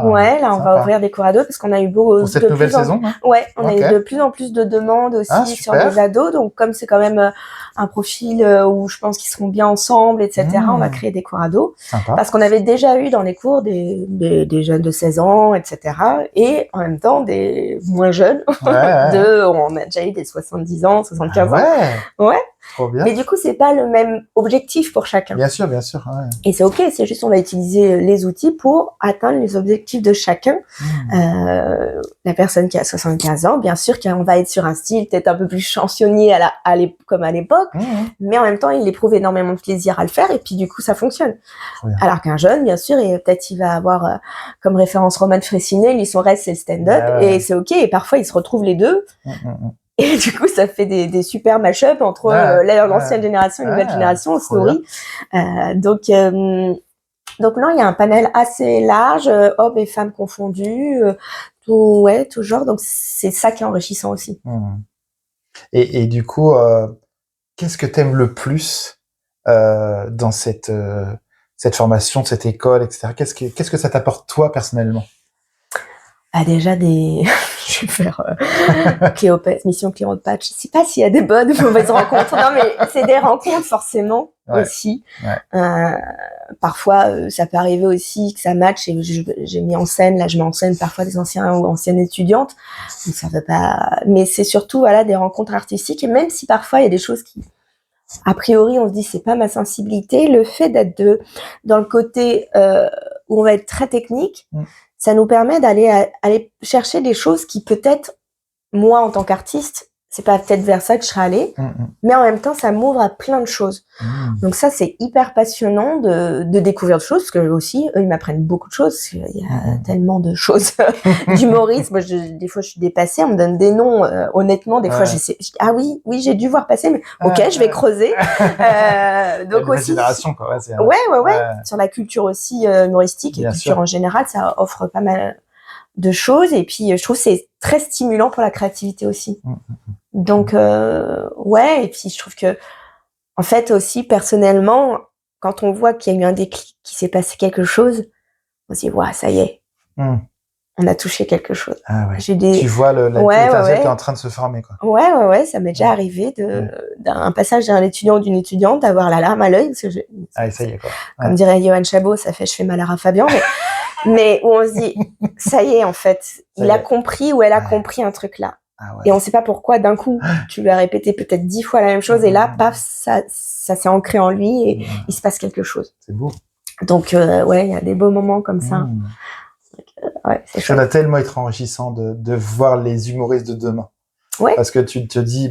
Ouais, là, on va ouvrir des cours ados parce qu'on a eu pour cette nouvelle saison. Ouais, on a eu de plus en plus de demandes aussi sur les ados. Donc, comme c'est quand même un profil où je pense qu'ils seront bien ensemble, etc., on va créer des cours ados. Parce qu'on avait déjà eu dans les cours des jeunes de 16 ans, etc. Et en même temps, des moins jeunes. On a déjà eu des 70 ans, 75 ans. Ouais. Trop bien. Mais du coup, c'est pas le même objectif pour chacun. Bien sûr, bien sûr. Ouais. Et c'est ok, c'est juste on va utiliser les outils pour atteindre les objectifs de chacun. La personne qui a 75 ans, bien sûr qu'on va être sur un style peut-être un peu plus chansonnier comme à l'époque, mais en même temps, il éprouve énormément de plaisir à le faire et puis du coup, ça fonctionne. Alors qu'un jeune, bien sûr, et peut-être il va avoir comme référence Roman Frécinet, lui son reste c'est le stand-up et c'est ok. Et parfois, ils se retrouvent les deux. Et du coup, ça fait des super mash-up entre l'ancienne génération et la nouvelle génération, on se nourrit. Donc non, il y a un panel assez large, hommes et femmes confondus, tout genre. Donc c'est ça qui est enrichissant aussi. Et du coup, qu'est-ce que t'aimes le plus dans cette formation, cette école, etc. Qu'est-ce que ça t'apporte toi personnellement? Déjà je vais faire Mission Cléopâtre. Je sais pas s'il y a des bonnes ou mauvaises rencontres. Non, mais c'est des rencontres forcément aussi. Parfois, ça peut arriver aussi que ça matche et j'ai mis en scène. Là, je mets en scène parfois des anciens ou anciennes étudiantes. Donc ça veut pas. Mais c'est surtout des rencontres artistiques. Et même si parfois il y a des choses qui, a priori, on se dit c'est pas ma sensibilité. Le fait d'être dans le côté où on va être très technique. Ça nous permet aller chercher des choses qui peut-être, moi en tant qu'artiste, c'est pas peut-être vers ça que je serais allée, mais en même temps, ça m'ouvre à plein de choses. Donc ça, c'est hyper passionnant de découvrir des choses, parce que aussi, eux, ils m'apprennent beaucoup de choses. Il y a tellement de choses d'humorisme. Moi, des fois, je suis dépassée, on me donne des noms, honnêtement, des fois, je dis, ah oui, j'ai dû voir passer, mais ok, je vais creuser. Donc aussi, génération, quoi. Ouais. Sur la culture aussi humoristique et culture en général, ça offre pas mal de choses. Et puis, je trouve que c'est très stimulant pour la créativité aussi. Donc, et puis je trouve que, en fait, aussi, personnellement, quand on voit qu'il y a eu un déclic, qu'il s'est passé quelque chose, on se dit, ça y est. On a touché quelque chose. Tu vois l'étincelle qui est en train de se former, quoi. Ouais, ça m'est déjà arrivé d'un passage d'un étudiant ou d'une étudiante d'avoir la larme à l'œil. Parce que ça y est, quoi. Comme dirait Johan Chabot, ça fait je fais mal à Fabian, mais où on se dit, ça y est, en fait, il a compris ou elle a compris un truc là. Et on sait pas pourquoi, d'un coup, tu lui as répété peut-être 10 fois la même chose, et là, paf, ça s'est ancré en lui, et il se passe quelque chose. C'est beau. Donc, il y a des beaux moments comme ça. C'est ça doit tellement être enrichissant de voir les humoristes de demain. Parce que tu te dis,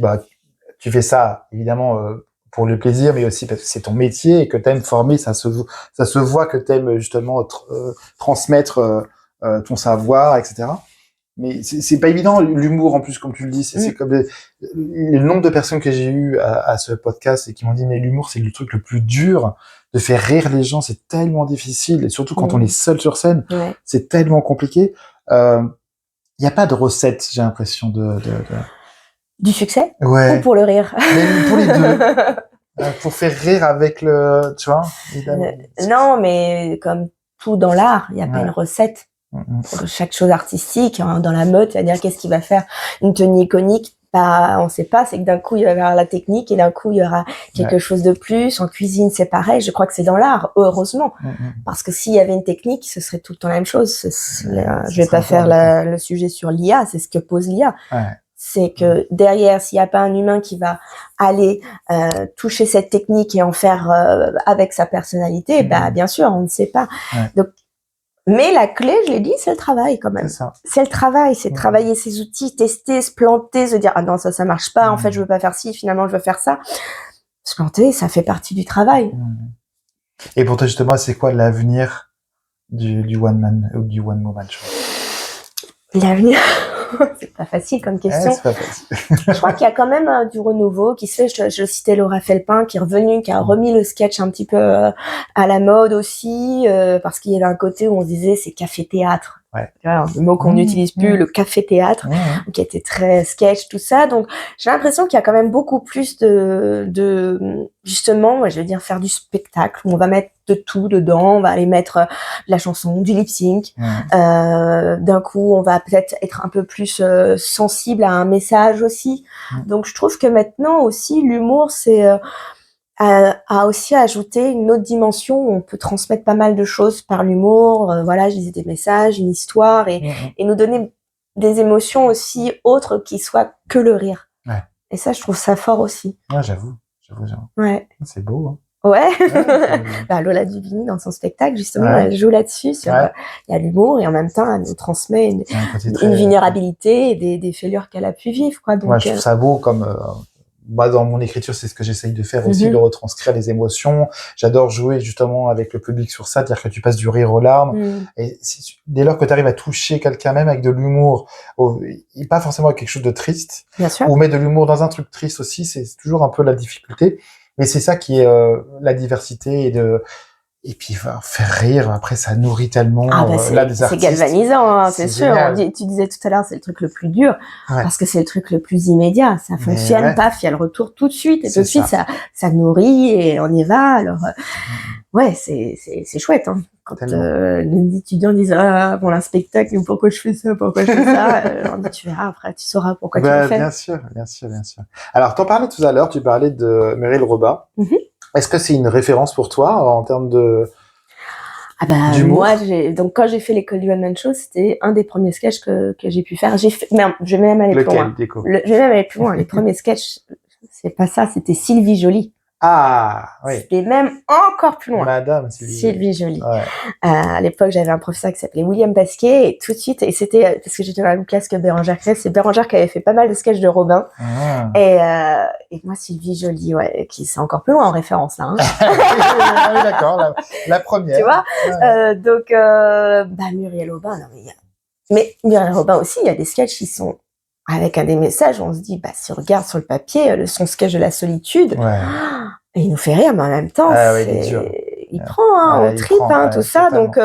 tu fais ça, évidemment, pour le plaisir, mais aussi parce que c'est ton métier et que t'aimes former, ça se voit que t'aimes justement transmettre ton savoir, etc. Mais c'est pas évident, l'humour, en plus, comme tu le dis. C'est comme le nombre de personnes que j'ai eu à ce podcast et qui m'ont dit, mais l'humour, c'est le truc le plus dur. De faire rire les gens, c'est tellement difficile. Et surtout quand on est seul sur scène, c'est tellement compliqué. Il n'y a pas de recette, j'ai l'impression, Du succès? Ouais. Ou pour le rire? Mais pour les deux. Pour faire rire avec tu vois? Non, mais comme tout dans l'art, il n'y a pas une recette. Pour chaque chose artistique, hein, dans la mode, c'est-à-dire qu'est-ce qui va faire une tenue iconique? Bah, on sait pas, c'est que d'un coup, il y aura la technique et d'un coup, il y aura quelque chose de plus. En cuisine, c'est pareil. Je crois que c'est dans l'art, heureusement. Parce que s'il y avait une technique, ce serait tout le temps la même chose. Je vais pas faire le sujet sur l'IA, c'est ce que pose l'IA. C'est que derrière, s'il n'y a pas un humain qui va aller toucher cette technique et en faire avec sa personnalité, bah bien sûr, on ne sait pas. Donc, mais la clé, je l'ai dit, c'est le travail quand même. C'est le travail, c'est travailler ses outils, tester, se planter, se dire ah non ça marche pas, en fait je veux pas faire ci, finalement je veux faire ça. Se planter, ça fait partie du travail. Et pour toi justement, c'est quoi l'avenir du one man ou du one woman show? L'avenir, c'est pas facile comme question. C'est pas facile. Je crois qu'il y a quand même du renouveau qui se fait. Je citais Laura Felpin qui est revenue, qui a remis le sketch un petit peu à la mode aussi, parce qu'il y avait un côté où on se disait c'est café-théâtre. Un mot qu'on n'utilise plus, le café-théâtre, qui était très sketch, tout ça. Donc, j'ai l'impression qu'il y a quand même beaucoup plus de justement, moi, je veux dire, faire du spectacle, où on va mettre de tout dedans, on va aller mettre de la chanson, du lip-sync. D'un coup, on va peut-être être un peu plus sensible à un message aussi. Donc, je trouve que maintenant aussi, l'humour, c'est a aussi ajouté une autre dimension où on peut transmettre pas mal de choses par l'humour. Voilà, je disais des messages, une histoire et nous donner des émotions aussi autres qui soient que le rire. Et ça, je trouve ça fort aussi. J'avoue. C'est beau, hein. Ouais. Bah, Lola Dubini, dans son spectacle, justement, elle joue là-dessus. Il y a l'humour et en même temps, elle nous transmet une vulnérabilité et des fêlures qu'elle a pu vivre, quoi. Donc, je trouve ça beau comme, moi, dans mon écriture, c'est ce que j'essaye de faire aussi, de retranscrire les émotions. J'adore jouer justement avec le public sur ça, dire que tu passes du rire aux larmes. Et dès lors que tu arrives à toucher quelqu'un, même avec de l'humour, et pas forcément avec quelque chose de triste, ou mettre de l'humour dans un truc triste aussi, c'est toujours un peu la difficulté. Mais c'est ça qui est la diversité et puis faire rire. Après, ça nourrit tellement des artistes. C'est galvanisant, hein, c'est sûr. Tu disais tout à l'heure, c'est le truc le plus dur parce que c'est le truc le plus immédiat. Ça fonctionne, paf, il y a le retour tout de suite et tout de suite ça nourrit et on y va. Alors c'est chouette. Hein. Quand les étudiants disent bon un spectacle, pourquoi je fais ça, tu verras après, tu sauras pourquoi tu le fais. Bien sûr. Alors, t'en parlais tout à l'heure, tu parlais de Muriel Robin. Est-ce que c'est une référence pour toi en termes de moi, donc quand j'ai fait l'école du One Man Show, c'était un des premiers sketchs que j'ai pu faire. Je vais même aller plus loin. Je vais même aller plus loin. Les premiers sketchs, c'est pas ça, c'était Sylvie Joly. Ah, oui. C'était même encore plus loin. Madame Sylvie Joly. À l'époque, j'avais un professeur qui s'appelait William Pasquet et tout de suite, et c'était parce que j'étais dans la même classe que Bérangère Cress, c'est Bérangère qui avait fait pas mal de sketchs de Robin. Et moi, Sylvie Joly, qui c'est encore plus loin en référence, là, hein. Oui, d'accord, la première. Tu vois? Donc, Muriel Robin, mais Muriel Robin aussi, il y a des sketchs qui sont avec un des messages, on se dit, si on regarde sur le papier, son sketch de la solitude, et il nous fait rire, mais en même temps, il prend, on tripe, tout ça. Donc,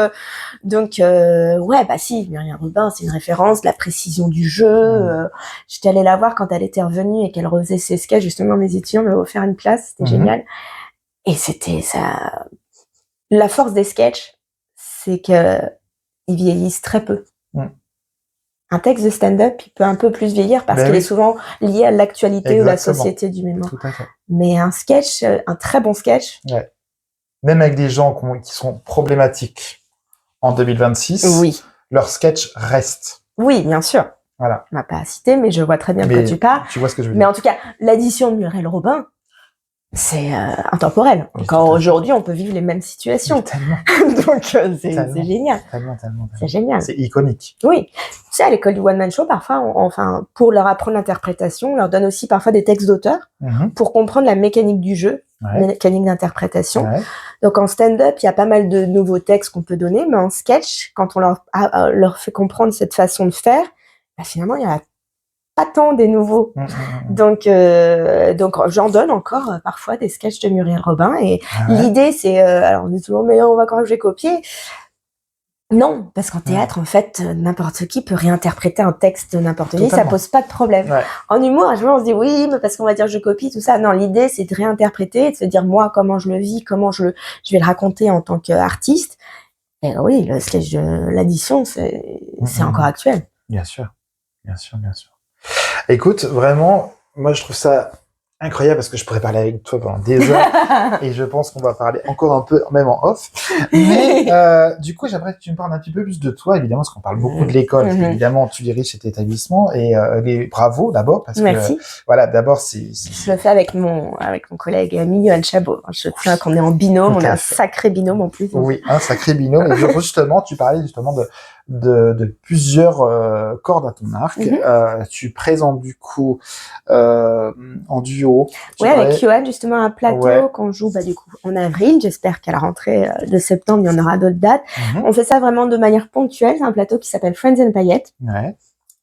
si, Muriel Robin, c'est une référence, la précision du jeu. J'étais allée la voir quand elle était revenue et qu'elle refaisait ses sketchs, justement, mes étudiants m'avaient offert une place, c'était génial. Et c'était ça. La force des sketchs, c'est que ils vieillissent très peu. Un texte de stand-up, il peut un peu plus vieillir parce qu'il est souvent lié à l'actualité ou la société du moment. Tout à fait. Mais un sketch, un très bon sketch. Même avec des gens qui sont problématiques en 2026, leur sketch reste. Oui, bien sûr. Voilà. On m'a pas cité, mais je vois très bien de quoi tu parles. Tu vois ce que je veux dire. Mais en tout cas, l'addition de Muriel Robin, c'est intemporel. Encore aujourd'hui, on peut vivre les mêmes situations. Donc, c'est génial. Tellement. C'est génial. C'est iconique. Oui. Tu sais, à l'école du One Man Show, parfois, pour leur apprendre l'interprétation, on leur donne aussi parfois des textes d'auteurs pour comprendre la mécanique du jeu, la mécanique d'interprétation. Donc, en stand-up, il y a pas mal de nouveaux textes qu'on peut donner, mais en sketch, quand on leur fait comprendre cette façon de faire, finalement, il y a pas tant des nouveaux. Donc j'en donne encore parfois des sketchs de Muriel Robin et l'idée c'est alors on dit toujours mais on va croire que j'ai copié. Non, parce qu'en théâtre en fait n'importe qui peut réinterpréter un texte de n'importe qui, ça pose pas de problème. En humour, à chaque fois on se dit oui, mais parce qu'on va dire je copie tout ça. Non, l'idée c'est de réinterpréter, de se dire moi comment je le vis, comment je vais le raconter en tant qu'artiste. Et oui, le sketch de l'addition, c'est encore actuel. Bien sûr, bien sûr, bien sûr. Écoute, vraiment, moi je trouve ça incroyable parce que je pourrais parler avec toi pendant des heures et je pense qu'on va parler encore un peu, même en off. Mais du coup, j'aimerais que tu me parles un petit peu plus de toi, évidemment, parce qu'on parle beaucoup de l'école. Évidemment, tu diriges cet établissement et bravo d'abord parce Merci. que voilà, d'abord je le fais avec mon collègue Johan Chabot. Je tiens qu'on est en binôme, on est un sacré binôme en plus. Oui, un sacré binôme. Et justement, tu parlais justement de plusieurs cordes à ton arc. Tu présentes du coup en duo. Oui, avec Johan, justement, un plateau qu'on joue du coup en avril. J'espère qu'à la rentrée de septembre, il y en aura d'autres dates. On fait ça vraiment de manière ponctuelle. C'est un plateau qui s'appelle Friends and Paillettes.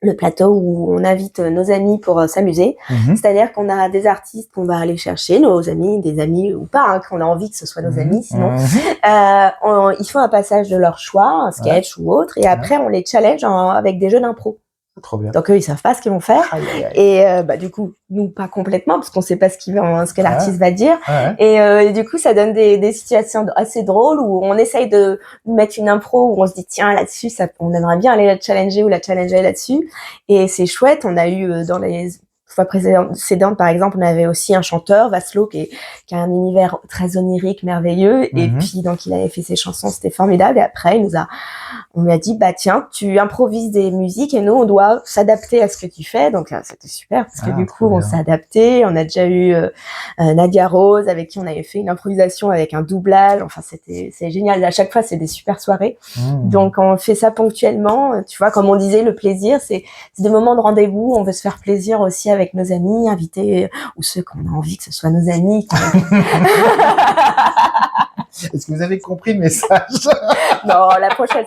Le plateau où on invite nos amis pour s'amuser. C'est-à-dire qu'on a des artistes qu'on va aller chercher, nos amis, des amis ou pas, qu'on a envie que ce soit nos amis, sinon. Ils font un passage de leur choix, un sketch ou autre, et après on les challenge avec des jeux d'impro. Trop bien. Donc eux, ils savent pas ce qu'ils vont faire. Et du coup, nous pas complètement, parce qu'on sait pas ce que l'artiste va dire. Et du coup, ça donne des situations assez drôles où on essaye de mettre une impro où on se dit tiens là-dessus, on aimerait bien aller la challenger ou la challenger là-dessus. Et c'est chouette. On a eu dans les fois précédentes, par exemple, on avait aussi un chanteur, Vaslo, qui a un univers très onirique, merveilleux. Et puis donc il avait fait ses chansons, c'était formidable. Et après, on lui a dit tiens, tu improvises des musiques et nous on doit s'adapter à ce que tu fais. Donc c'était super parce que du coup on s'est adapté. On a déjà eu Nadia Rose avec qui on avait fait une improvisation avec un doublage. Enfin c'est génial. À chaque fois c'est des super soirées. Donc on fait ça ponctuellement. Tu vois, comme on disait, le plaisir c'est des moments de rendez-vous. On veut se faire plaisir aussi avec nos amis, invités ou ceux qu'on a envie que ce soit nos amis. Est-ce que vous avez compris le message? Non, le prochain,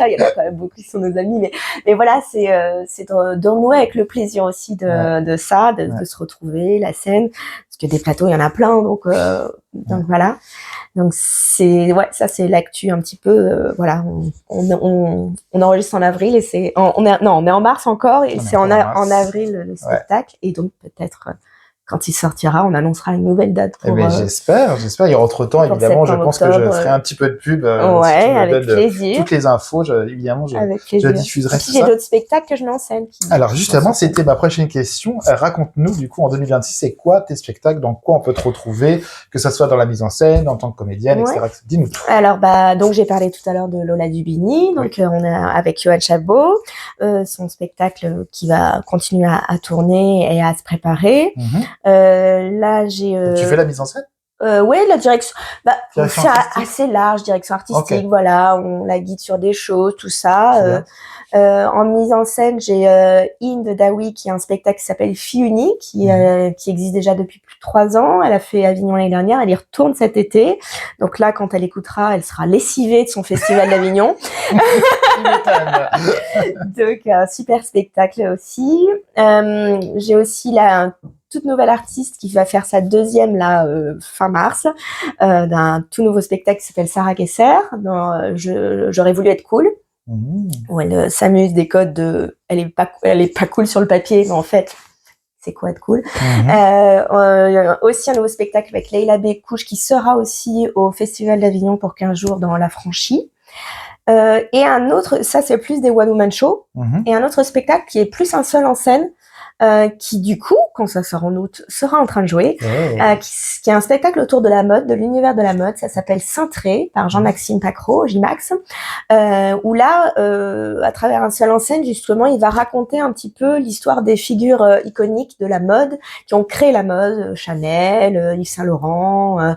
il y en a quand même beaucoup qui sont nos amis, mais voilà, c'est de renouer avec le plaisir aussi de ça, de se retrouver, la scène, parce que des plateaux, il y en a plein, donc voilà. Donc ça c'est l'actu un petit peu, voilà, on enregistre en avril et on est en mars encore et c'est en avril le spectacle et donc peut-être quand il sortira, on annoncera une nouvelle date pour... j'espère. Et entre-temps, évidemment, je pense que je ferai un petit peu de pub. Si tu me avec plaisir. Toutes les infos, évidemment, je diffuserai tout ça. J'ai d'autres spectacles que je mets en scène. Alors, justement, c'était ma prochaine question. Raconte-nous, du coup, en 2026, c'est quoi tes spectacles? Dans quoi on peut te retrouver? Que ça soit dans la mise en scène, en tant que comédienne, etc. Dis-nous tout. Alors, donc, j'ai parlé tout à l'heure de Lola Dubini. Donc, on est avec Johan Chabot. Son spectacle qui va continuer à tourner et à se préparer. Là, j'ai... Tu fais la mise en scène? Oui, la direction. C'est assez large, direction artistique. Voilà, on la guide sur des choses, tout ça. En mise en scène, j'ai Inde Dawi qui a un spectacle qui s'appelle Fille unique, qui existe déjà depuis plus de 3 ans. Elle a fait Avignon l'année dernière, elle y retourne cet été. Donc là, quand elle écoutera, elle sera lessivée de son festival d'Avignon. Donc un super spectacle aussi. J'ai aussi là toute nouvelle artiste qui va faire sa deuxième fin mars d'un tout nouveau spectacle qui s'appelle Sarah Gesser dans J'aurais voulu être cool, où elle s'amuse des codes de elle est pas cool sur le papier mais en fait c'est quoi être cool. Aussi un nouveau spectacle avec Leila Bekouche qui sera aussi au Festival d'Avignon pour 15 jours dans La Franchie. Et un autre, ça c'est plus des one woman show, et un autre spectacle qui est plus un seul en scène, qui du coup, quand ça sort en août, sera en train de jouer, qui est un spectacle autour de la mode, de l'univers de la mode. Ça s'appelle Cintré par Jean-Maxime Pacro, J-Max, où là, à travers un seul en scène, justement, il va raconter un petit peu l'histoire des figures iconiques de la mode qui ont créé la mode, Chanel, Yves Saint Laurent,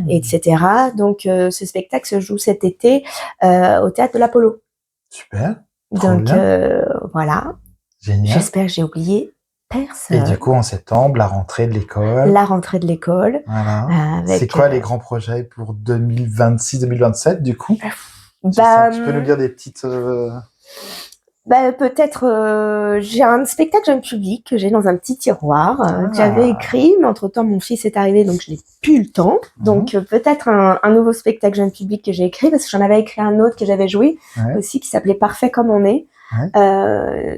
etc. Donc, ce spectacle se joue cet été au théâtre de l'Apollo. Super. Donc voilà. Génial. J'espère que j'ai oublié personne. Et du coup, en septembre, la rentrée de l'école. Voilà. C'est quoi les grands projets pour 2026-2027 du coup? Tu peux nous dire des petites... peut-être j'ai un spectacle jeune public que j'ai dans un petit tiroir que j'avais écrit, mais entre-temps mon fils est arrivé donc je n'ai plus le temps. Donc peut-être un nouveau spectacle jeune public que j'ai écrit, parce que j'en avais écrit un autre que j'avais joué aussi qui s'appelait Parfait comme on est,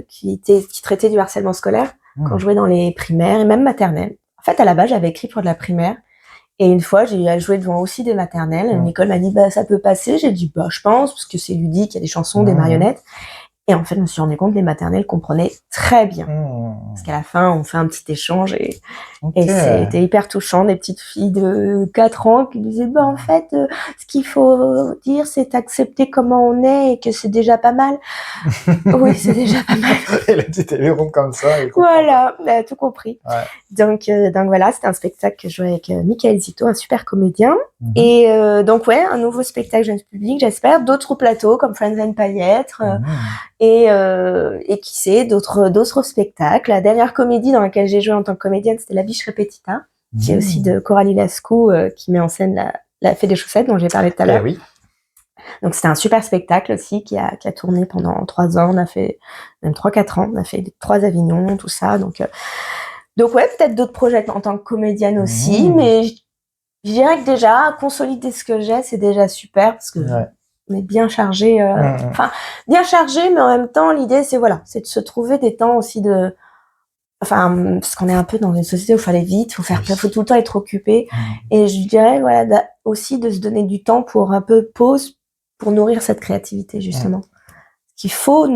qui traitait du harcèlement scolaire quand je jouais dans les primaires et même maternelles. En fait à la base j'avais écrit pour de la primaire Et une fois, j'ai eu à jouer devant aussi des maternelles. Nicole m'a dit, ça peut passer. J'ai dit, je pense, parce que c'est ludique, il y a des chansons, des marionnettes. Et en fait, je me suis rendu compte que les maternelles comprenaient très bien. Parce qu'à la fin, on fait un petit échange et c'était hyper touchant. Des petites filles de 4 ans qui disaient, en fait, ce qu'il faut dire, c'est accepter comment on est et que c'est déjà pas mal. Oui, c'est déjà pas mal. Et la petite aileron comme ça. Voilà, elle a tout compris. Ouais. Donc voilà, c'était un spectacle que je jouais avec Michael Zito, un super comédien. Et donc un nouveau spectacle jeune public, j'espère. D'autres plateaux comme Friends and Paillettes. Et qui sait, d'autres spectacles. La dernière comédie dans laquelle j'ai joué en tant que comédienne, c'était La Biche Repetita, qui est aussi de Coralie Lascaux, qui met en scène la Fée des chaussettes dont j'ai parlé tout à l'heure. Oui. Donc c'était un super spectacle aussi qui a tourné pendant 3 ans. On a fait même 3-4 ans. On a fait 3 Avignon, tout ça. Donc peut-être d'autres projets en tant que comédienne aussi, mais je dirais que déjà consolider ce que j'ai, c'est déjà super parce que on est bien chargé. Bien chargé, mais en même temps, l'idée c'est de se trouver des temps aussi parce qu'on est un peu dans une société où il faut aller vite, faut tout le temps être occupé. Et je dirais aussi de se donner du temps pour un peu pause, pour nourrir cette créativité justement. Qu'il faut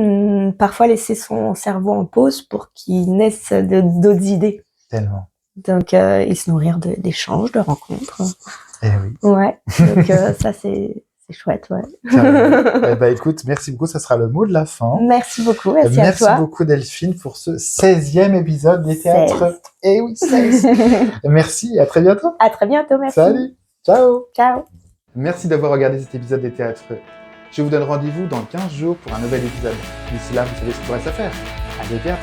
parfois laisser son cerveau en pause pour qu'il naisse d'autres idées. Tellement. Donc et se nourrir d'échanges, de rencontres. Eh oui. Ouais. Donc ça c'est chouette, Écoute, merci beaucoup, ça sera le mot de la fin. Merci beaucoup, merci à toi. Merci beaucoup Delphine pour ce 16e épisode des théâtres. Eh oui, 16. Merci et à très bientôt. À très bientôt, merci. Salut, ciao. Ciao. Merci d'avoir regardé cet épisode des théâtres. Je vous donne rendez-vous dans 15 jours pour un nouvel épisode. D'ici là, vous savez ce qu'il vous reste à faire. Allez au théâtre.